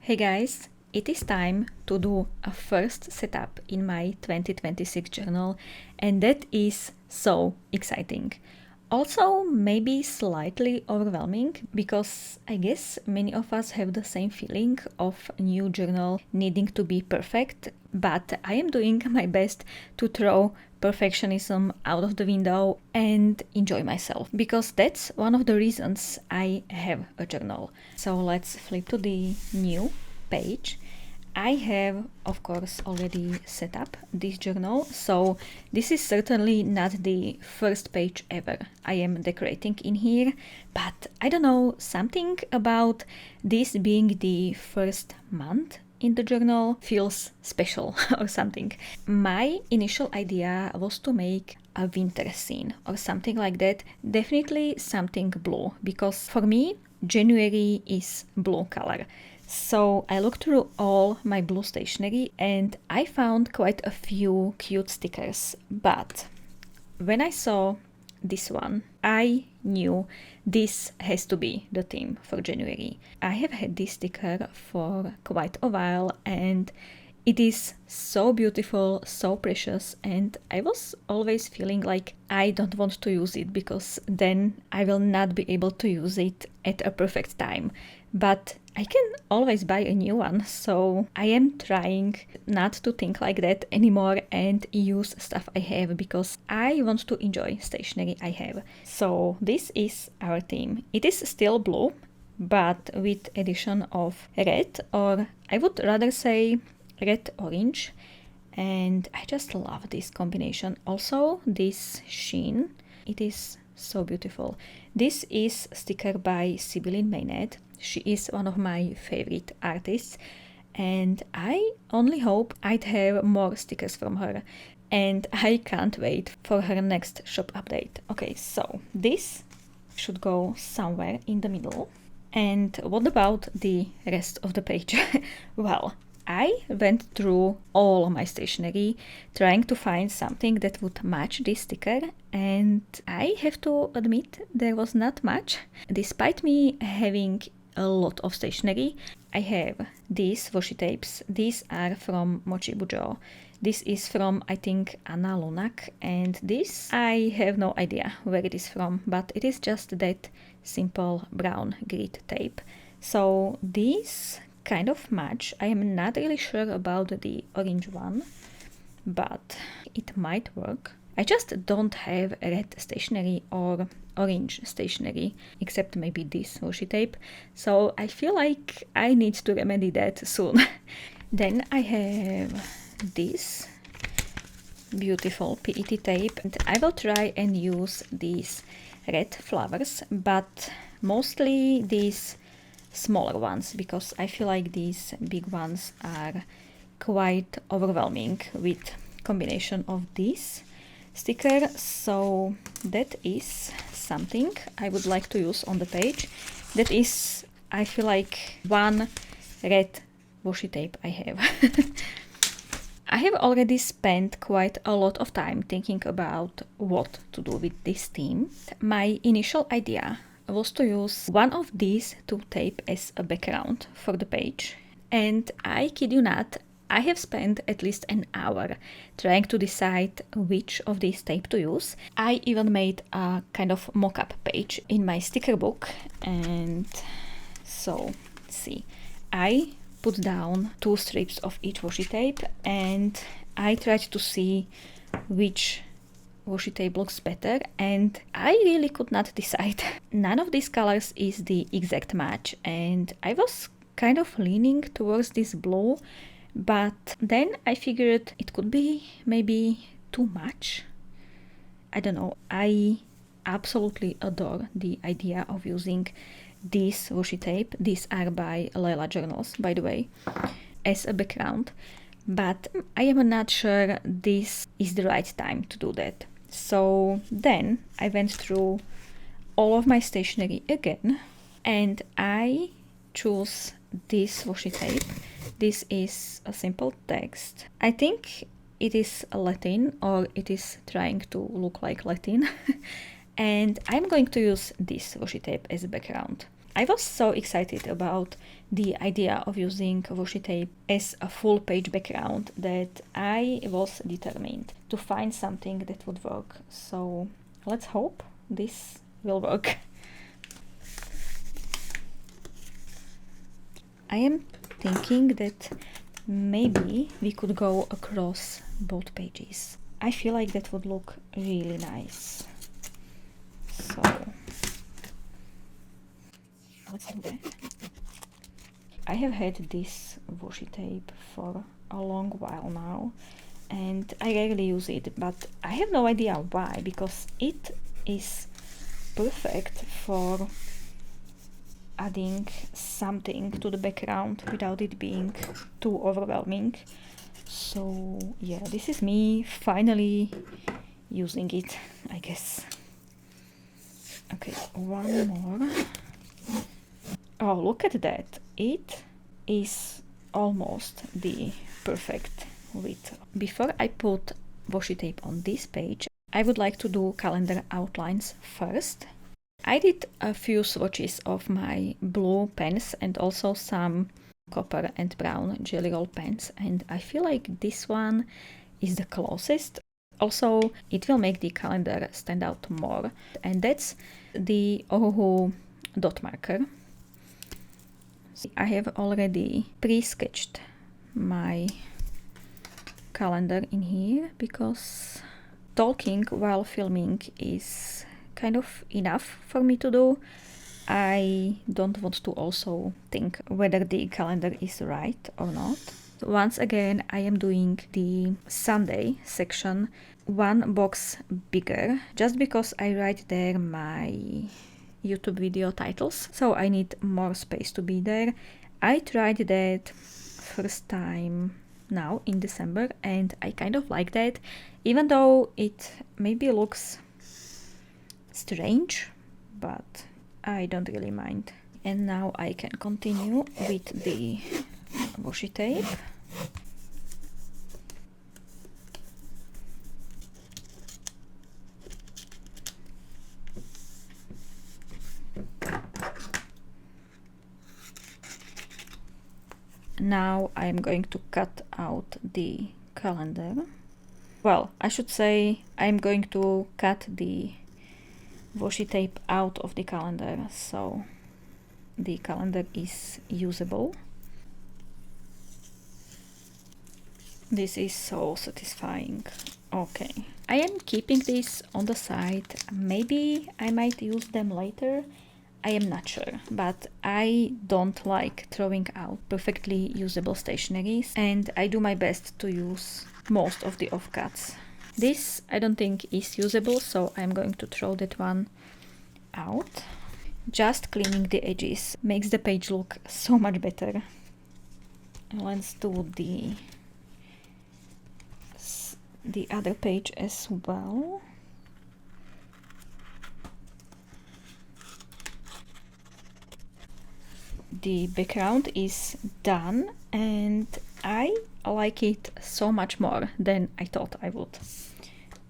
Hey guys, it is time to do a first setup in my 2026 journal, and that is so exciting. Also, maybe slightly overwhelming because I guess many of us have the same feeling of a new journal needing to be perfect, but I am doing my best to throw perfectionism out of the window and enjoy myself because that's one of the reasons I have a journal. So let's flip to the new page. I have, of course, already set up this journal, so this is certainly not the first page ever I am decorating in here, but I don't know, something about this being the first month in the journal feels special or something. My initial idea was to make a winter scene or something like that, definitely something blue, because for me, January is blue color. So I looked through all my blue stationery and I found quite a few cute stickers, but when I saw this one, I knew this has to be the theme for January. I have had this sticker for quite a while and it is so beautiful, so precious, and I was always feeling like I don't want to use it because then I will not be able to use it at a perfect time. But I can always buy a new one, so I am trying not to think like that anymore and use stuff I have because I want to enjoy stationery I have. So this is our theme. It is still blue, but with addition of red, or I would rather say red orange, and I just love this combination. Also this sheen, it is so beautiful. This is sticker by Sibylline Meynet. She is one of my favorite artists and I only hope I'd have more stickers from her, and I can't wait for her next shop update. Okay, so this should go somewhere in the middle. And what about the rest of the page? Well, I went through all my stationery trying to find something that would match this sticker, and I have to admit there was not much. Despite me having a lot of stationery, I have these washi tapes. These are from Bujo. This is from, I think, Anna Lunak, and this I have no idea where it is from, but it is just that simple brown grit tape. So these kind of match. I am not really sure about the orange one, but it might work. I just don't have red stationery or orange stationery, except maybe this washi tape, so I feel like I need to remedy that soon. Then I have this beautiful PET tape, and I will try and use these red flowers, but mostly these smaller ones because I feel like these big ones are quite overwhelming with combination of this sticker. So that is something I would like to use on the page. That is, I feel like, one red washi tape I have. I have already spent quite a lot of time thinking about what to do with this theme. My initial idea was to use one of these two tape as a background for the page, and I kid you not, I have spent at least an hour trying to decide which of these tape to use. I even made a kind of mock-up page in my sticker book, and so let's see, I put down 2 strips of each washi tape and I tried to see which washi tape looks better, and I really could not decide. None of these colors is the exact match, and I was kind of leaning towards this blue, but then I figured it could be maybe too much. I don't know. I absolutely adore the idea of using this washi tape. These are by Layla Journals, by the way, as a background, but I am not sure this is the right time to do that. So then I went through all of my stationery again and I chose this washi tape. This is a simple text. I think it is Latin, or it is trying to look like Latin. And I'm going to use this washi tape as a background. I was so excited about the idea of using washi tape as a full page background that I was determined to find something that would work. So let's hope this will work. I am thinking that maybe we could go across both pages. I feel like that would look really nice. So let's do that. I have had this washi tape for a long while now and I rarely use it, but I have no idea why, because it is perfect for adding something to the background without it being too overwhelming. So yeah, this is me finally using it, I guess. Okay, one more. Oh, look at that. It is almost the perfect width. Before I put washi tape on this page, I would like to do calendar outlines first. I did a few swatches of my blue pens and also some copper and brown jelly roll pens, and I feel like this one is the closest. Also, it will make the calendar stand out more, and that's the Ohuhu dot marker. I have already pre-sketched my calendar in here because talking while filming is kind of enough for me to do. I don't want to also think whether the calendar is right or not. Once again, I am doing the Sunday section one box bigger, just because I write there my YouTube video titles, so I need more space to be there. I tried that first time now in December and I kind of like that, even though it maybe looks strange, but I don't really mind. And now I can continue with the washi tape. Now I'm going to cut out the calendar. Well, I should say I'm going to cut the washi tape out of the calendar so the calendar is usable. This is so satisfying. Okay, I am keeping this on the side. Maybe I might use them later. I am not sure, but I don't like throwing out perfectly usable stationeries, and I do my best to use most of the offcuts. This I don't think is usable, so I'm going to throw that one out. Just cleaning the edges makes the page look so much better. Let's do the other page as well. The background is done and I like it so much more than I thought I would.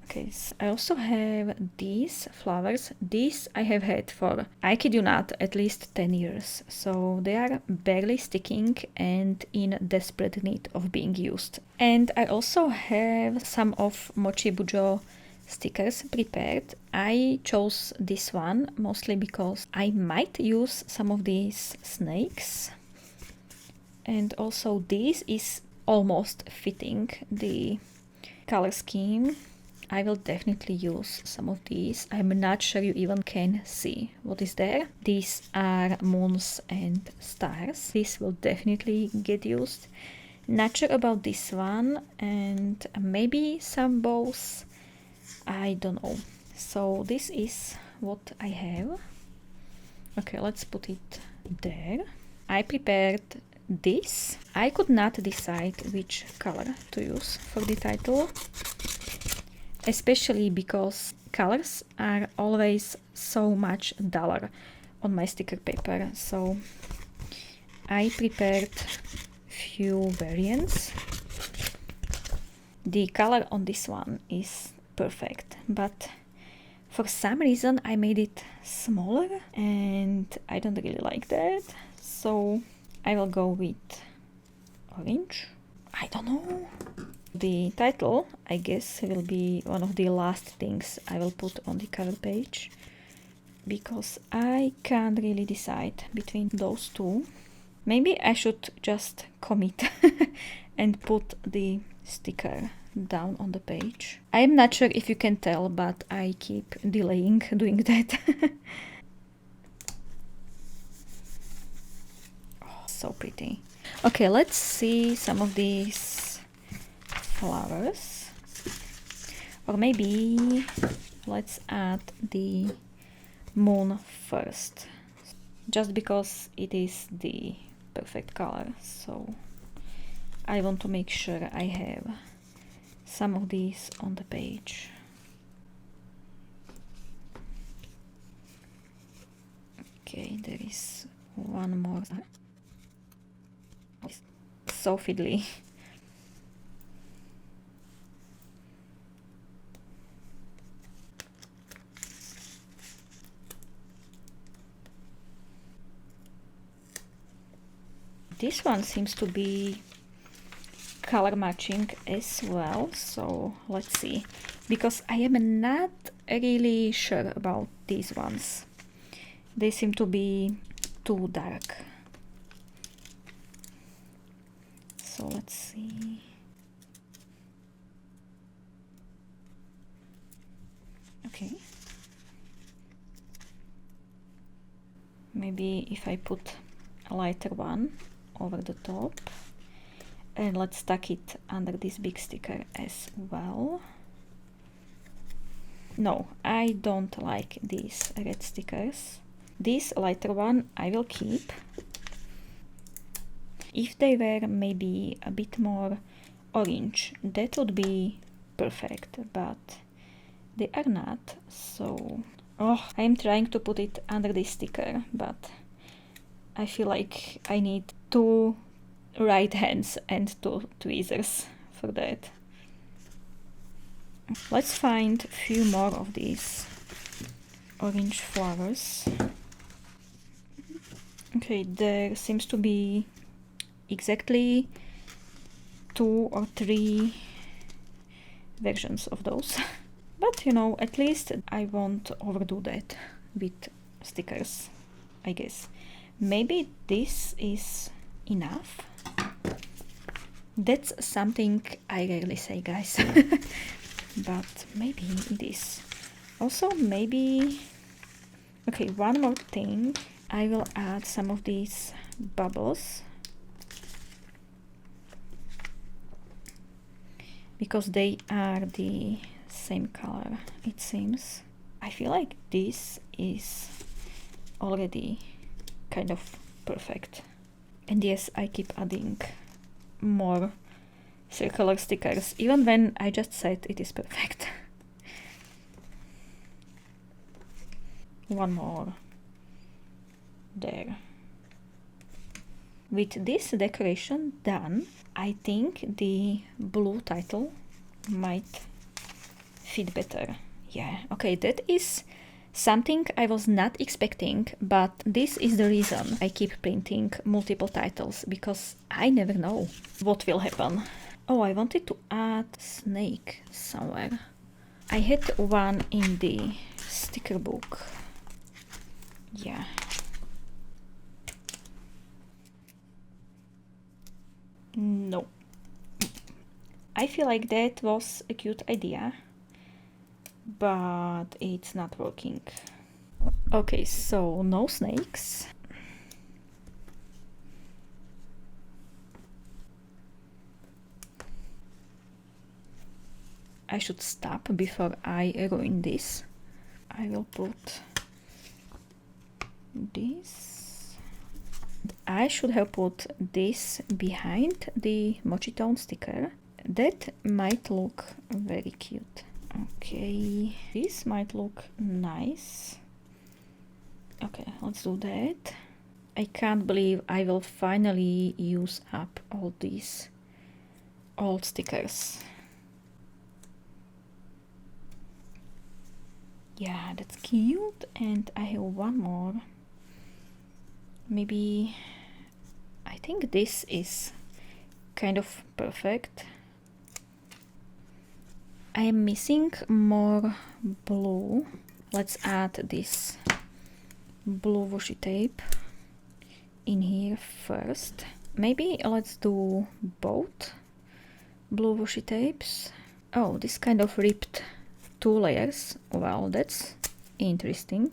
Okay, so I also have these flowers. These I have had for, I kid you not, at least 10 years. So they are barely sticking and in desperate need of being used. And I also have some of Mochi Bujo stickers prepared. I chose this one mostly because I might use some of these snakes. And also this is almost fitting the color scheme. I will definitely use some of these. I'm not sure you even can see what is there. These are moons and stars. This will definitely get used. Not sure about this one, and maybe some bows. I don't know. So this is what I have. Okay, let's put it there. I prepared this. I could not decide which color to use for the title, especially because colors are always so much duller on my sticker paper. So I prepared few variants. The color on this one is perfect, but For some reason I made it smaller and I don't really like that. So I will go with orange. I don't know. The title, I guess, will be one of the last things I will put on the cover page, because I can't really decide between those two. Maybe I should just commit and put the sticker down on the page. I'm not sure if you can tell, but I keep delaying doing that. Oh, so pretty. Okay, let's see some of these flowers. Or maybe let's add the moon first, just because it is the perfect color. So I want to make sure I have some of these on the page. Okay, there is one more. So fiddly. This one seems to be color matching as well, so let's see, because I am not really sure about these ones. They seem to be too dark. So let's see. Okay. Maybe if I put a lighter one over the top, and let's stuck it under this big sticker as well. No, I don't like these red stickers. This lighter one I will keep. If they were maybe a bit more orange, that would be perfect, but they are not. So oh, I am trying to put it under this sticker, but I feel like I need two right hands and two tweezers for that. Let's find a few more of these orange flowers. Okay, there seems to be exactly 2 or 3 versions of those. But you know, at least I won't overdo that with stickers, I guess. Maybe this is enough. That's something I rarely say, guys. But maybe it is. Also, maybe... Okay, one more thing. I will add some of these bubbles, because they are the same color, it seems. I feel like this is already kind of perfect. And yes, I keep adding more circular stickers, even when I just said it is perfect. One more. There. With this decoration done, I think the blue title might fit better. Yeah, okay, that is something I was not expecting, but this is the reason I keep printing multiple titles, because I never know what will happen. Oh, I wanted to add snake somewhere. I had one in the sticker book. Yeah. No. I feel like that was a cute idea, but it's not working. Okay, so no snakes. I should stop before I ruin this. I will put this. I should have put this behind the mochi tone sticker. That might look very cute. Okay, this might look nice. Okay, let's do that. I can't believe I will finally use up all these old stickers. Yeah, that's cute. And I have one more. Maybe I think this is kind of perfect. I am missing more blue. Let's add this blue washi tape in here first. Maybe let's do both blue washi tapes. Oh, this kind of ripped 2 layers. Well, that's interesting.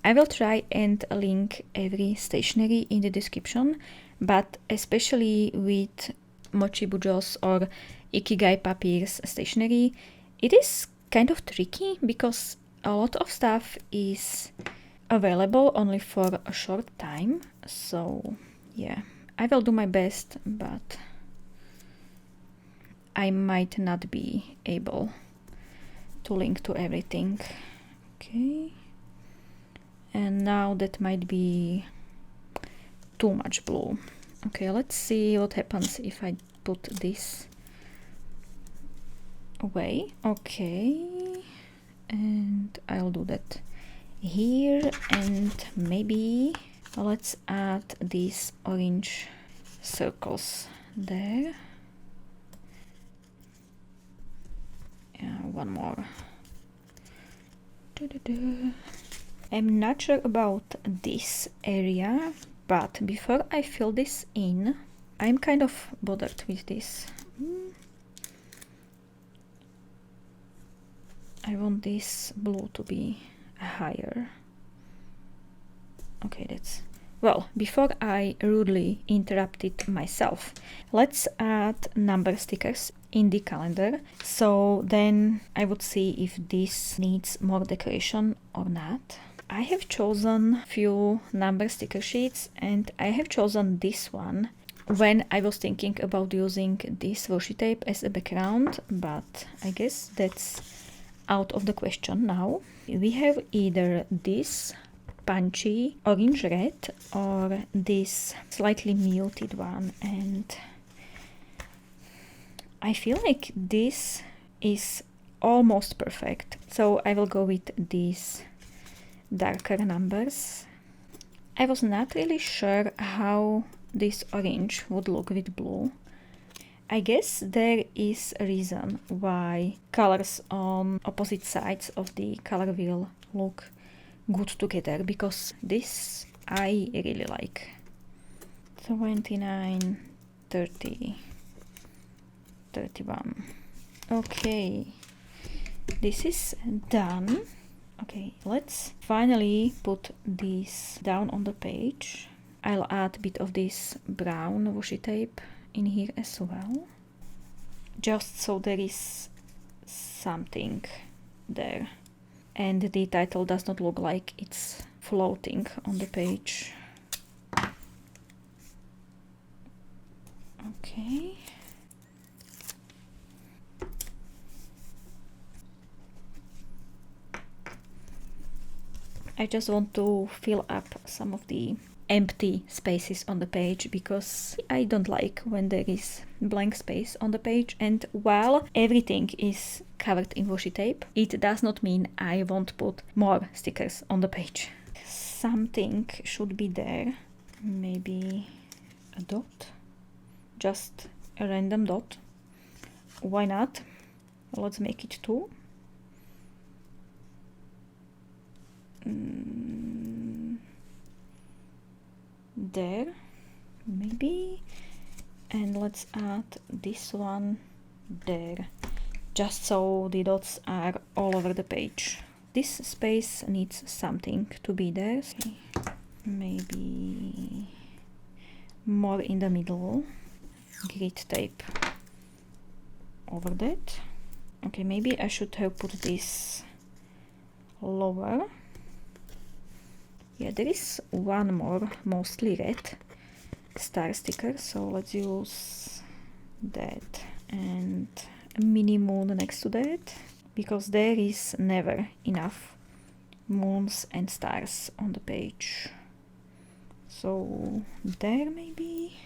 I will try and link every stationery in the description, but especially with Mochi Bujo's or Ikigai Papyr's stationery, it is kind of tricky because a lot of stuff is available only for a short time. So yeah, I will do my best, but I might not be able to link to everything. Okay. And now that might be too much blue. Okay, let's see what happens if I put this away. Okay, and I'll do that here, and maybe let's add these orange circles there. Yeah, one more. I'm not sure about this area, but before I fill this in, I'm kind of bothered with this. I want this blue to be higher. Okay, that's... Well, before I rudely interrupted myself, let's add number stickers in the calendar. So then I would see if this needs more decoration or not. I have chosen few number sticker sheets, and I have chosen this one when I was thinking about using this washi tape as a background, but I guess that's out of the question now. We have either this punchy orange red or this slightly muted one, and I feel like this is almost perfect, so I will go with these darker numbers. I was not really sure how this orange would look with blue. I guess there is a reason why colors on opposite sides of the color wheel look good together, because this I really like. 29, 30, 31. Okay, this is done. Okay, let's finally put this down on the page. I'll add a bit of this brown washi tape in here as well, just so there is something there and the title does not look like it's floating on the page. Okay. I just want to fill up some of the empty spaces on the page, because I don't like when there is blank space on the page, and while everything is covered in washi tape, it does not mean I won't put more stickers on the page. Something should be there, maybe a dot, just a random dot. Why not? Let's make it 2. There, maybe, and let's add this one there, just so the dots are all over the page. This space needs something to be there. Maybe more in the middle, grit tape over that. Okay, maybe I should have put this lower. Yeah, there is one more, mostly red, star sticker, so let's use that, and a mini moon next to that, because there is never enough moons and stars on the page. So there maybe,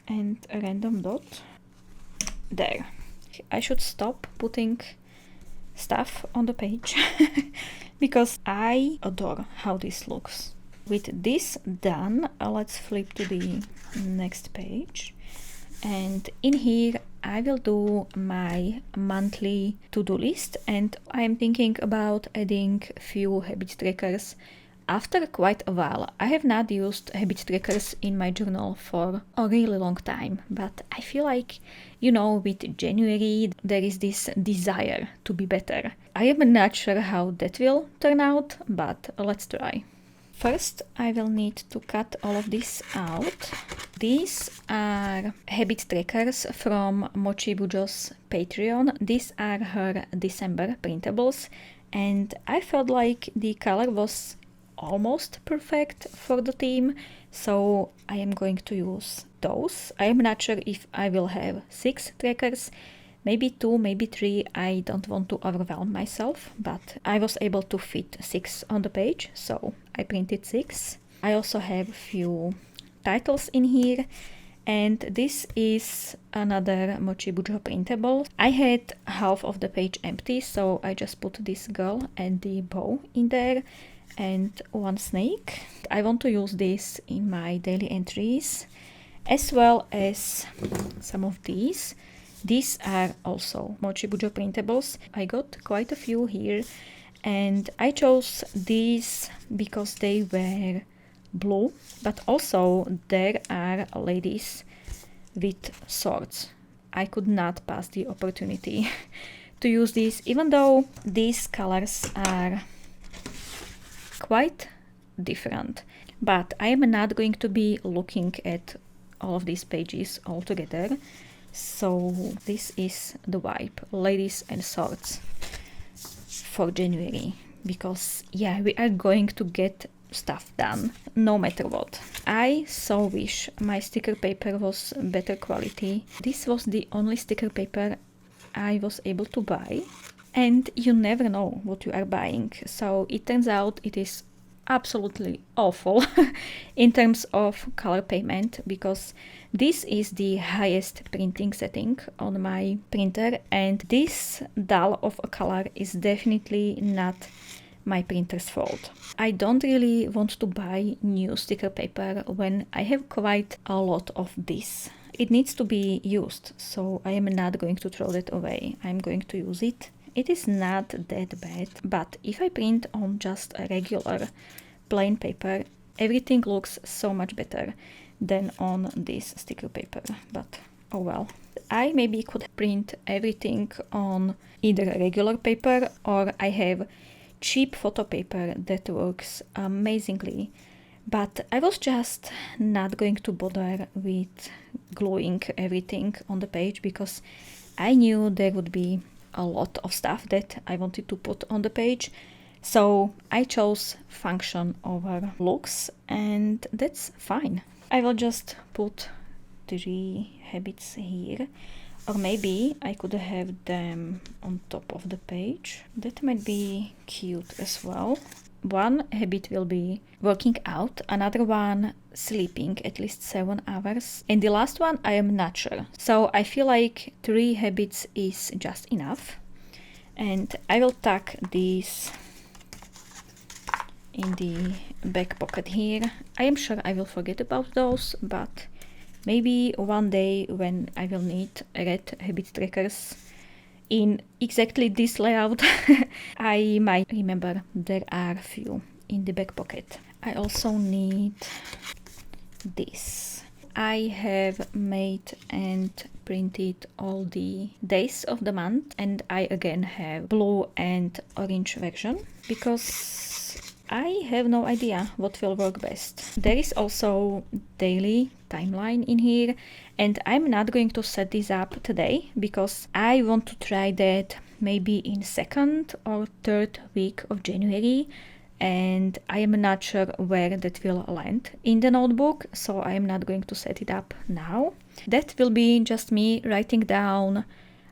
and a random dot there. I should stop putting stuff on the page because I adore how this looks. With this done, let's flip to the next page, and in here I will do my monthly to-do list, and I'm thinking about adding few habit trackers. After quite a while, I have not used habit trackers in my journal for a really long time, but I feel like, with January there is this desire to be better. I am not sure how that will turn out, but let's try. First, I will need to cut all of this out. These are habit trackers from Mochi Bujo's Patreon. These are her December printables, and I felt like the color was almost perfect for the theme, so I am going to use those. I am not sure if I will have 6 trackers, maybe 2, maybe 3. I don't want to overwhelm myself, but I was able to fit 6 on the page, so I printed 6. I also have a few titles in here, and this is another Mochi Bujo printable. I had half of the page empty, so I just put this girl and the bow in there, and one snake. I want to use this in my daily entries, as well as some of these. These are also Mochi Bujo printables. I got quite a few here, and I chose these because they were blue, but also there are ladies with swords. I could not pass the opportunity to use these, even though these colors are quite different. But I am not going to be looking at all of these pages all together. So this is the vibe, ladies and swords, for January, because we are going to get stuff done no matter what. I so wish my sticker paper was better quality. This was the only sticker paper I was able to buy, and you never know what you are buying, so it turns out it is absolutely awful in terms of color payment, because this is the highest printing setting on my printer, and this dull of a color is definitely not my printer's fault. I don't really want to buy new sticker paper when I have quite a lot of this. It needs to be used, so I am not going to throw that away. I'm going to use it. It is not that bad, but if I print on just a regular plain paper, everything looks so much better than on this sticker paper, but oh well. I maybe could print everything on either regular paper, or I have cheap photo paper that works amazingly, but I was just not going to bother with gluing everything on the page because I knew there would be a lot of stuff that I wanted to put on the page. So I chose function over looks, and that's fine. I will just put 3 habits here, or maybe I could have them on top of the page. That might be cute as well. One habit will be working out, another one sleeping at least 7 hours, and the last one I am not sure. So I feel like 3 habits is just enough, and I will tuck these in the back pocket here. I am sure I will forget about those, but maybe one day when I will need red habit trackers in exactly this layout, I might remember there are a few in the back pocket. I also need this. I have made and printed all the days of the month, and I again have blue and orange version because I have no idea what will work best. There is also daily timeline in here, and I'm not going to set this up today because I want to try that maybe in 2nd or 3rd week of January, and I am not sure where that will land in the notebook, so I am not going to set it up now. That will be just me writing down,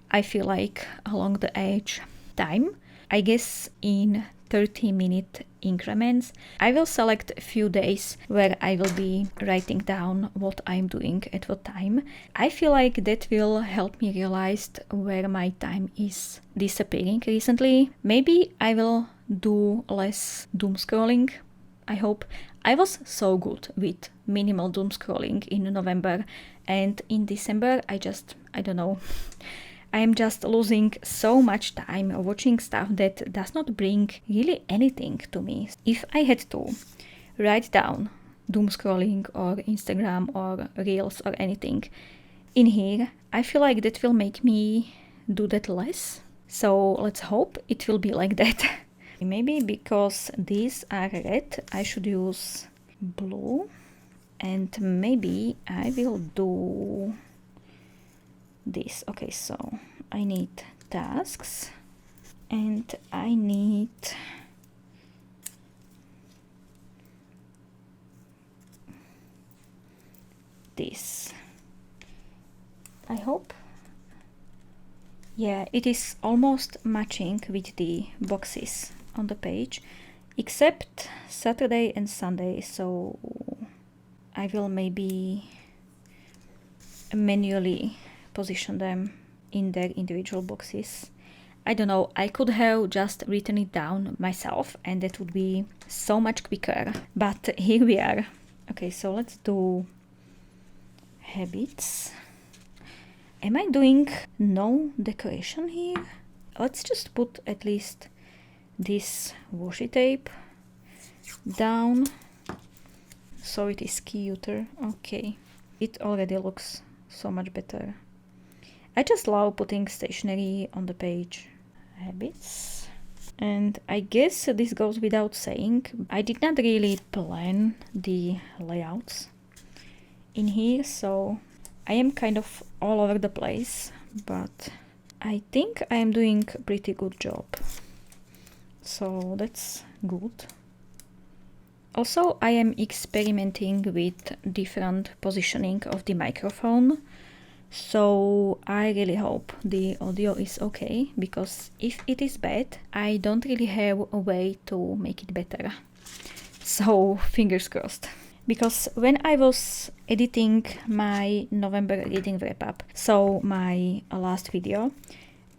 I feel like, along the edge time. I guess in 30-minute increments. I will select a few days where I will be writing down what I'm doing at what time. I feel like that will help me realize where my time is disappearing recently. Maybe I will do less doom scrolling, I hope. I was so good with minimal doom scrolling in November, and in December I don't know. I am just losing so much time watching stuff that does not bring really anything to me. If I had to write down doom scrolling or Instagram or Reels or anything in here, I feel like that will make me do that less. So let's hope it will be like that. Maybe because these are red, I should use blue, and maybe I will do this. Okay, so I need tasks and I need this. I hope. Yeah, it is almost matching with the boxes on the page, except Saturday and Sunday, so I will maybe manually position them in their individual boxes. I don't know, I could have just written it down myself and that would be so much quicker, but here we are. Okay, so let's do habits. Am I doing no decoration here? Let's just put at least this washi tape down so it is cuter. Okay, it already looks so much better. I just love putting stationery on the page. Habits. And I guess this goes without saying, I did not really plan the layouts in here, so I am kind of all over the place, but I think I am doing a pretty good job. So that's good. Also, I am experimenting with different positioning of the microphone. So I really hope the audio is okay, because if it is bad, I don't really have a way to make it better. So fingers crossed. Because when I was editing my November reading wrap-up, so my last video,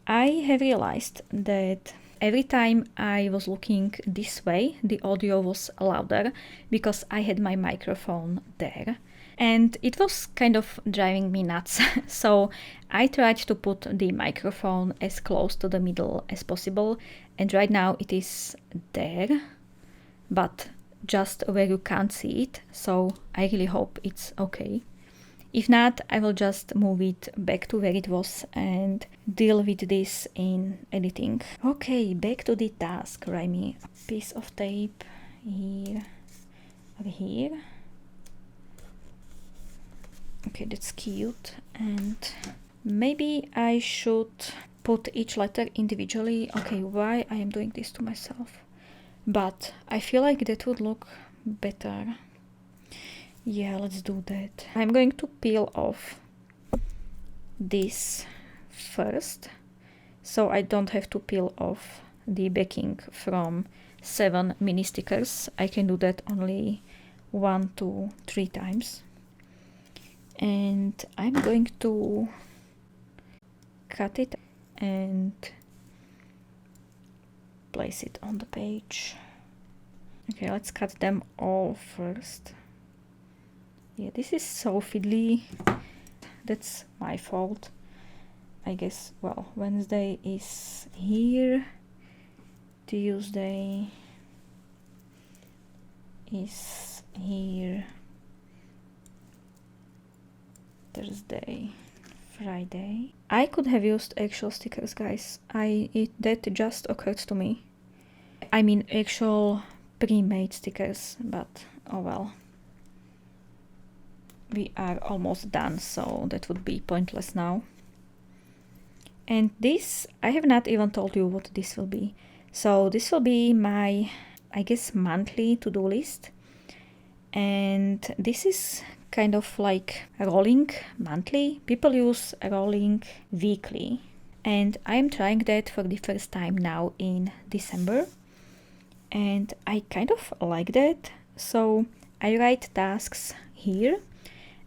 I have realized that every time I was looking this way, the audio was louder because I had my microphone there. And it was kind of driving me nuts. So I tried to put the microphone as close to the middle as possible. And right now it is there, but just where you can't see it. So I really hope it's okay. If not, I will just move it back to where it was and deal with this in editing. Okay, back to the task. RYEMI. Piece of tape here or here. Okay, that's cute. And maybe I should put each letter individually. Okay, why I am doing this to myself? But I feel like that would look better. Yeah, let's do that. I'm going to peel off this first, so I don't have to peel off the backing from 7 mini stickers. I can do that only 1 to 3 times. And I'm going to cut it and place it on the page. Okay, let's cut them all first. Yeah, this is so fiddly. That's my fault, I guess. Well, Wednesday is here. Tuesday is here. Thursday, Friday. I could have used actual stickers, guys. That just occurred to me. I mean actual pre-made stickers, but oh well. We are almost done, so that would be pointless now. And this, I have not even told you what this will be. So this will be my, I guess, monthly to-do list. And this is kind of like rolling monthly. People use rolling weekly. And I'm trying that for the first time now in December. and I kind of like that. So I write tasks here,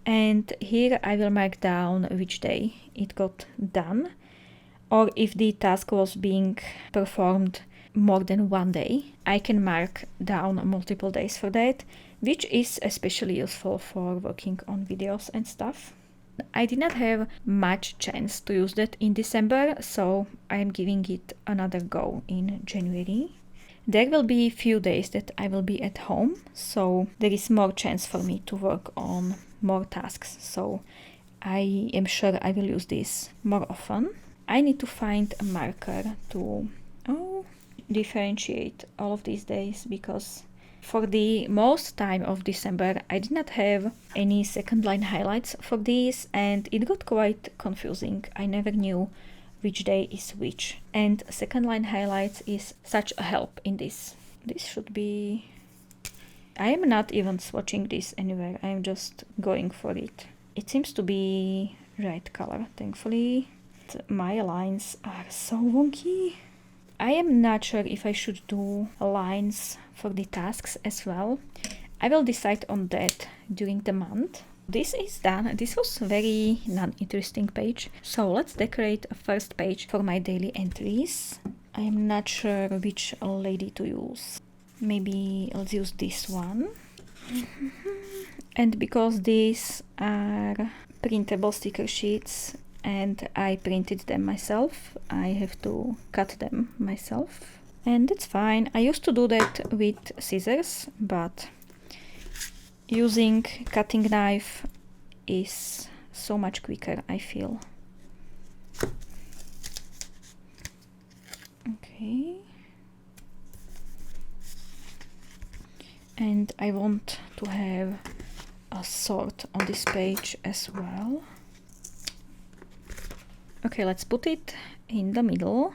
and here I will mark down which day it got done, or if the task was being performed more than one day, I can mark down multiple days for that, which is especially useful for working on videos and stuff. I did not have much chance to use that in December, so I am giving it another go in January. There will be few days that I will be at home, so there is more chance for me to work on more tasks, so I am sure I will use this more often. I need to find a marker to differentiate all of these days, because for the most time of December I did not have any second line highlights for these, and it got quite confusing. I never knew which day is which, and second line highlights is such a help in this. This should be... I am not even swatching this anywhere, I am just going for it. It seems to be right color, thankfully. My lines are so wonky. I am not sure if I should do lines for the tasks as well. I will decide on that during the month. This is done. This was a very non-interesting page. So let's decorate a first page for my daily entries. I am not sure which lady to use. Maybe I'll use this one. And because these are printable sticker sheets and I printed them myself, I have to cut them myself. And that's fine. I used to do that with scissors, but using cutting knife is so much quicker, I feel. Okay. And I want to have a sort on this page as well. Okay, let's put it in the middle.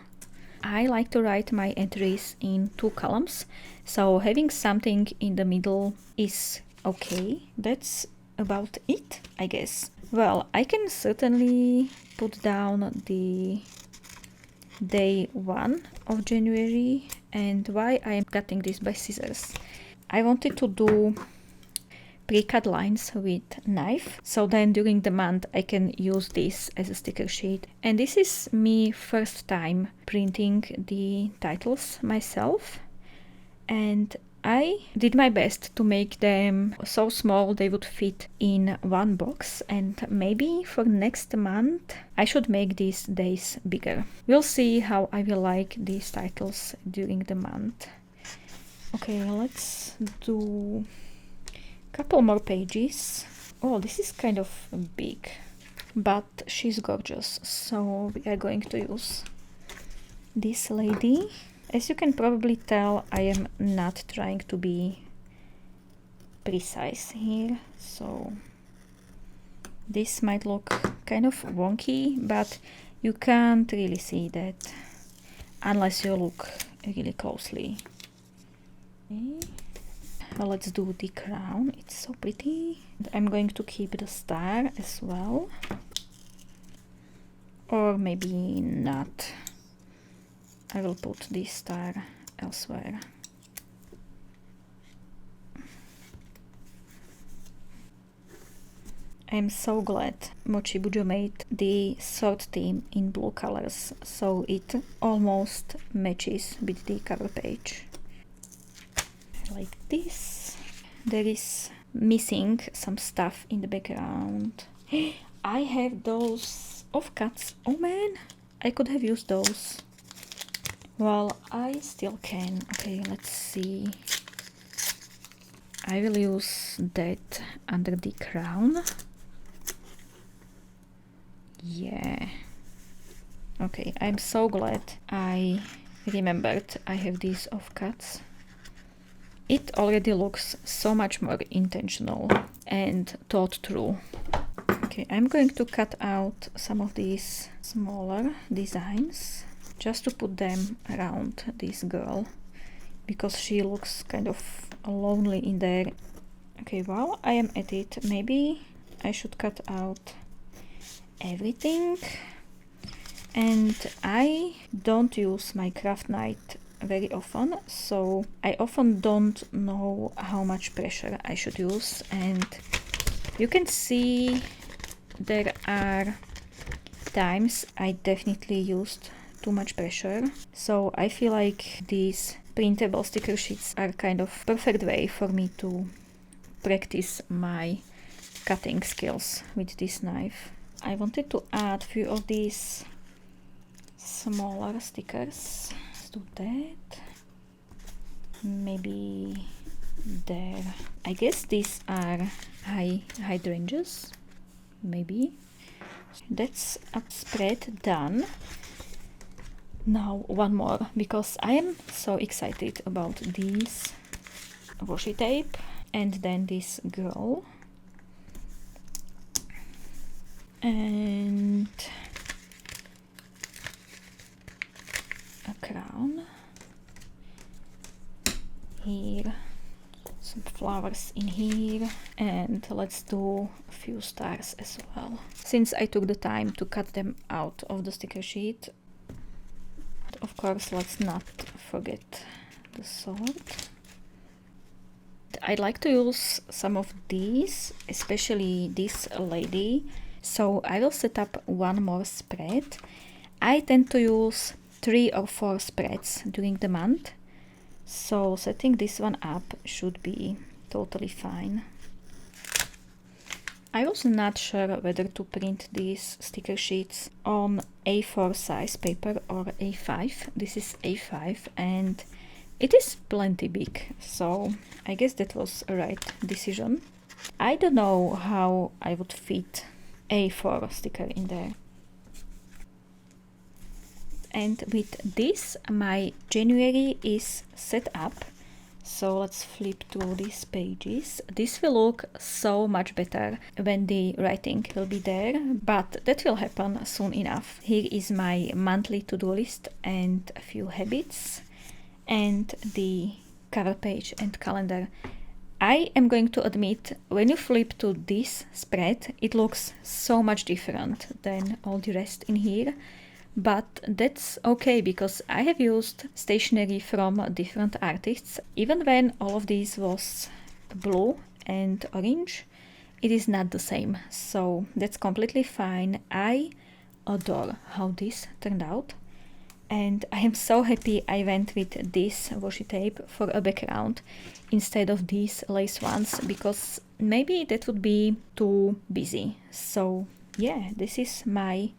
I like to write my entries in 2 columns, so having something in the middle is okay. That's about it, I guess. Well, I can certainly put down the day 1 of January, and why I am cutting this by scissors. I wanted to do pre-cut lines with knife, so then during the month I can use this as a sticker sheet. And this is me first time printing the titles myself, and I did my best to make them so small they would fit in one box, and maybe for next month I should make these days bigger. We'll see how I will like these titles during the month. Okay, let's do couple more pages. Oh, this is kind of big, but she's gorgeous, so we are going to use this lady. As you can probably tell, I am not trying to be precise here, so this might look kind of wonky, but you can't really see that unless you look really closely. Okay. Let's do the crown, it's so pretty. I'm going to keep the star as well, or maybe not. I will put this star elsewhere. I'm so glad Mochi Bujo made the sword theme in blue colors, so it almost matches with the cover page. Like this. There is missing some stuff in the background. I have those offcuts. Oh man, I could have used those. Well, I still can. Okay, let's see. I will use that under the crown. Yeah. Okay, I'm so glad I remembered I have these offcuts. It already looks so much more intentional and thought through. Okay, I'm going to cut out some of these smaller designs just to put them around this girl, because she looks kind of lonely in there. Okay, while I am at it, maybe I should cut out everything. And I don't use my craft knife very often, so I often don't know how much pressure I should use, and you can see there are times I definitely used too much pressure. So I feel like these printable sticker sheets are kind of perfect way for me to practice my cutting skills with this knife. I wanted to add few of these smaller stickers. Let's do that. Maybe there. I guess these are hydrangeas, maybe. That's a spread done. Now one more, because I am so excited about these washi tape and then this girl and a crown here, some flowers in here, and let's do a few stars as well. Since I took the time to cut them out of the sticker sheet, of course, let's not forget the sword. I like to use some of these, especially this lady, so I will set up one more spread. I tend to use 3 or 4 spreads during the month, so setting this one up should be totally fine. I was not sure whether to print these sticker sheets on A4 size paper or A5. This is A5 and it is plenty big, so I guess that was a right decision. I don't know how I would fit A4 sticker in there. And with this, my January is set up. So let's flip through these pages. This will look so much better when the writing will be there, but that will happen soon enough. Here is my monthly to-do list and a few habits and the cover page and calendar. I am going to admit, when you flip to this spread, it looks so much different than all the rest in here. But that's okay, because I have used stationery from different artists. Even when all of these was blue and orange, it is not the same. So that's completely fine. I adore how this turned out. And I am so happy I went with this washi tape for a background instead of these lace ones, because maybe that would be too busy. So yeah, this is my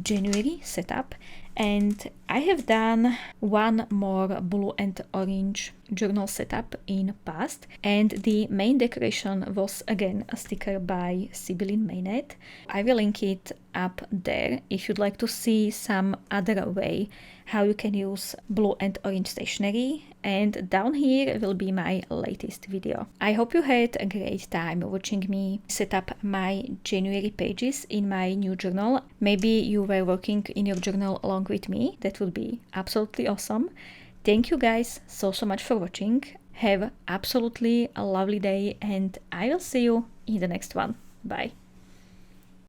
January setup, and I have done one more blue and orange journal setup in past, and the main decoration was again a sticker by Sibylline Meynet. I will link it up there if you'd like to see some other way how you can use blue and orange stationery, and down here will be my latest video. I hope you had a great time watching me set up my January pages in my new journal. Maybe you were working in your journal along with me. That would be absolutely awesome. Thank you guys so much for watching. Have absolutely a lovely day, and I will see you in the next one. Bye.